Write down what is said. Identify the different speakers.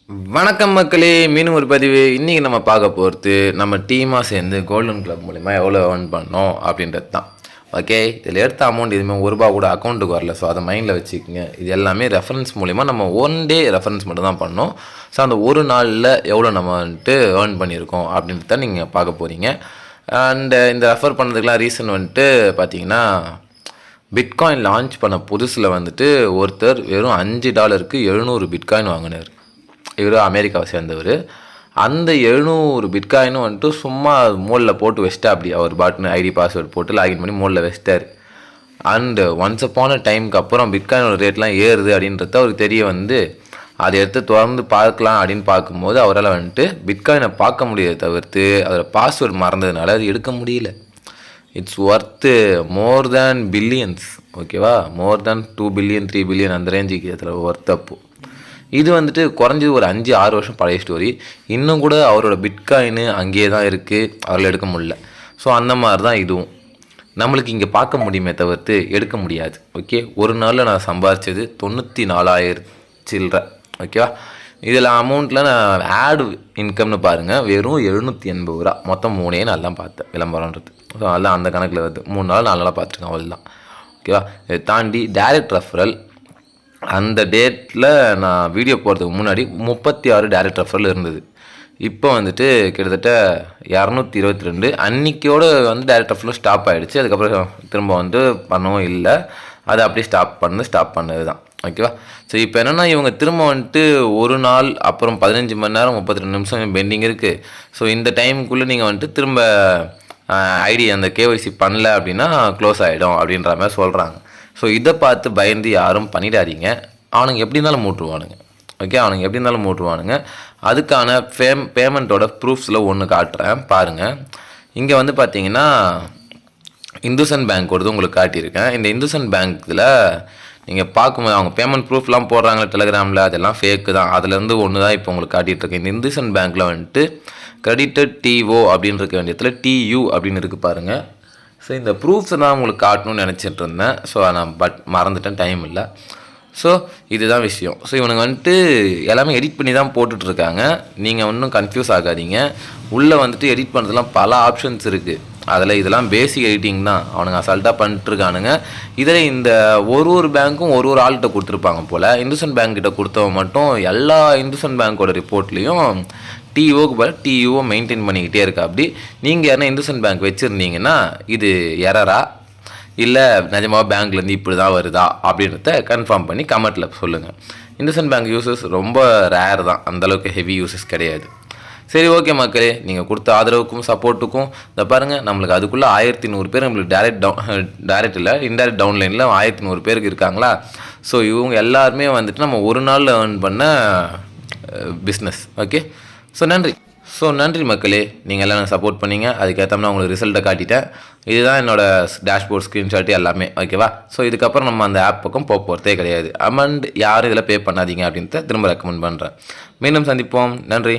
Speaker 1: வணக்கம் மக்களே, மீண்டும் ஒரு பதிவு. இன்றைக்கி நம்ம பார்க்க போகிறது நம்ம டீமாக சேர்ந்து கோல்டன் கிளப் மூலிமா எவ்வளோ ஏர்ன் பண்ணோம் அப்படின்றது தான். ஓகே, இதில் எடுத்த அமௌண்ட் எதுவுமே ₹1 கூட அக்கௌண்ட்டுக்கு வரல. ஸோ அதை மைண்டில் வச்சுக்கோங்க. இது எல்லாமே ரெஃபரன்ஸ் மூலிமா நம்ம ஒன் டே ரெஃபரன்ஸ் மட்டும் தான் பண்ணோம். ஸோ அந்த ஒரு நாளில் எவ்வளோ நம்ம வந்துட்டு ஏர்ன் பண்ணியிருக்கோம் அப்படின்றது தான் நீங்கள் பார்க்க போகிறீங்க. அண்டு இந்த ரெஃபர் பண்ணுறதுக்கெலாம் ரீசன் வந்துட்டு பார்த்தீங்கன்னா, பிட்காயின் லான்ச் பண்ண புதுசில் வந்துட்டு ஒருத்தர் வெறும் $5க்கு 700 பிட்காயின் வாங்கினார். இவர் அமெரிக்காவை சேர்ந்தவர். அந்த 700 பிட்காயினும் வந்துட்டு சும்மா மோலில் போட்டு வச்சிட்டா, அப்படி அவர் பாட்னு ஐடி பாஸ்வேர்டு போட்டு லாகின் பண்ணி மோலில் வச்சிட்டார். அண்டு ஒன்ஸ் அப்பான டைமுக்கு அப்புறம் பிட்காயினோட ரேட்லாம் ஏறுது அப்படின்றத அவருக்கு தெரிய வந்து அதை எடுத்து திறந்து பார்க்கலாம் அப்படின்னு பார்க்கும்போது அவரால் வந்துட்டு பிட்காயினை பார்க்க முடியாது, தவிர்த்து அதோட பாஸ்வேர்டு மறந்ததுனால அது எடுக்க முடியல. It's worth more than billions. ஓகேவா, மோர் தேன் 2 பில்லியன் 3 பில்லியன் அந்த ரேஞ்சுக்கு இதில் ஒர்த். அப்போ இது வந்துட்டு குறைஞ்சது ஒரு 5-6 வருஷம் பழைய ஸ்டோரி. இன்னும் கூட அவரோட பிட்காயின் அங்கேயே தான் இருக்குது, அவரால் எடுக்க முடியல. ஸோ அந்த மாதிரி தான் இதுவும் நம்மளுக்கு இங்கே பார்க்க முடியுமே தவிர்த்து எடுக்க முடியாது. ஓகே, ஒரு நாளில் நான் சம்பாதிச்சது 94,000 சில்லற. ஓகேவா, இதில் அமௌண்ட்டில் நான் ஆடு இன்கம்னு பாருங்கள், வெறும் ₹780. மொத்தம் 3 நாள் தான் பார்த்தேன் விளம்பரன்றது. ஸோ அதெல்லாம் அந்த கணக்கில் வருது. 3 நாள் 4 நாளாக பார்த்துருக்கேன், அவ்வளோதான். ஓகேவா, இதை தாண்டி டைரக்ட் ரெஃபரல். அந்த டேட்டில் நான் வீடியோ போகிறதுக்கு முன்னாடி 36 டைரக்ட் ரெஃபரல் இருந்தது. இப்போ வந்துட்டு கிட்டத்தட்ட 222. அன்றைக்கியோடு வந்து டைரக்ட் ரெஃபரல் ஸ்டாப் ஆகிடுச்சு. அதுக்கப்புறம் திரும்ப வந்து பண்ணவும் இல்லை, அதை அப்படியே ஸ்டாப் பண்ணது தான். ஓகேவா, ஸோ இப்போ என்னென்னா இவங்க திரும்ப வந்துட்டு ஒரு நாள் அப்புறம் 15 மணி நேரம் 32 நிமிஷம் பெண்டிங் இருக்குது. ஸோ இந்த டைமுக்குள்ளே நீங்கள் வந்துட்டு திரும்ப ஐடி அந்த கேஒய்சி பண்ணல அப்படின்னா க்ளோஸ் ஆகிடும் அப்படின்ற மாதிரி சொல்கிறாங்க. ஸோ இதை பார்த்து பயந்து யாரும் பண்ணிடாதீங்க. அவனுங்க எப்படி இருந்தாலும் மூட்டுருவானுங்க. ஓகே, அவனுங்க எப்படி இருந்தாலும் மூட்டுருவானுங்க. அதுக்கான பேமெண்ட்டோட ப்ரூஃப்ஸில் ஒன்று காட்டுறேன் பாருங்கள். இங்கே வந்து பார்த்தீங்கன்னா இந்துசன் பேங்க்கோடது உங்களுக்கு காட்டியிருக்கேன். இந்த இந்துசன் பேங்க்கில் நீங்கள் பார்க்கும்போது அவங்க பேமெண்ட் ப்ரூஃப்லாம் போடுறாங்களே டெலிகிராமில், அதெல்லாம் ஃபேக்கு தான். அதுலேருந்து ஒன்று தான் இப்போ உங்களுக்கு காட்டிகிட்ருக்கேன். இந்த இந்துசன் பேங்க்கில் வந்துட்டு கிரெடிட்டட் டிஓ அப்படின்னு இருக்க வேண்டியதில் டியூ அப்படின்னு இருக்குது பாருங்கள். ஸோ இந்த ப்ரூஃப்ஸ் தான் உங்களுக்கு காட்டணும்னு நினச்சிட்டு இருந்தேன். ஸோ நான் மறந்துட்டேன், டைம் இல்லை. ஸோ இதுதான் விஷயம். ஸோ இவனுங்க வந்துட்டு எல்லாமே எடிட் பண்ணி தான் போட்டுட்ருக்காங்க. நீங்கள் ஒன்றும் கன்ஃபியூஸ் ஆகாதீங்க. உள்ளே வந்துட்டு எடிட் பண்ணுறதுலாம் பல ஆப்ஷன்ஸ் இருக்குது. அதில் இதெல்லாம் பேசிக் எடிட்டிங் தான். அவனுங்க அசால்ட்டாக பண்ணிட்டுருக்கானுங்க. இதில் இந்த ஒரு பேங்க்கும் ஒரு ஆள்கிட்ட கொடுத்துருப்பாங்க போல். இந்துசன் பேங்க்கிட்ட கொடுத்தவன் மட்டும் எல்லா இந்துசன் பேங்க்கோட ரிப்போர்ட்லேயும் டிஓக்கு பதில் டியூவை மெயின்டைன் பண்ணிக்கிட்டே இருக்கா. அப்படி நீங்கள் யாருன்னா இந்துசன் பேங்க் வச்சுருந்தீங்கன்னா இது எரரா இல்லை நிஜமாக பேங்க்லேருந்து இப்படி தான் வருதா அப்படின்றத கன்ஃபார்ம் பண்ணி கமெண்ட்டில் சொல்லுங்கள். இந்துசன் பேங்க் யூசஸ் ரொம்ப ரேர் தான், அந்தளவுக்கு ஹெவி யூசஸ் கிடையாது. சரி, ஓகே மக்களே, நீங்கள் கொடுத்த ஆதரவுக்கும் சப்போர்ட்டுக்கும் இதை பாருங்கள். நம்மளுக்கு அதுக்குள்ளே 1100 பேர் நம்மளுக்கு டைரக்ட் இல்லை இன்டைரக்ட் டவுன்லைனில் 1100 பேருக்கு இருக்காங்களா. ஸோ இவங்க எல்லாருமே வந்துட்டு நம்ம ஒரு நாளில் ஏர்ன் பண்ண பிஸ்னஸ். ஓகே, ஸோ நன்றி மக்களே, நீங்கள் எல்லாம் சப்போர்ட் பண்ணிங்க. அதுக்கேற்ற நான் உங்களுக்கு ரிசல்ட்டை காட்டிட்டேன். இதுதான் என்னோடய டேஷ்போர்ட் ஸ்க்ரீன்ஷாட்டு எல்லாமே. ஓகேவா, ஸோ இதுக்கப்புறம் நம்ம அந்த ஆப் பக்கம் போகிறதே கிடையாது. அமௌண்ட் யாரும் இதில் பே பண்ணாதீங்க அப்படின்ட்டு திரும்ப ரெக்கமெண்ட் பண்ணுறேன். மீண்டும் சந்திப்போம். நன்றி.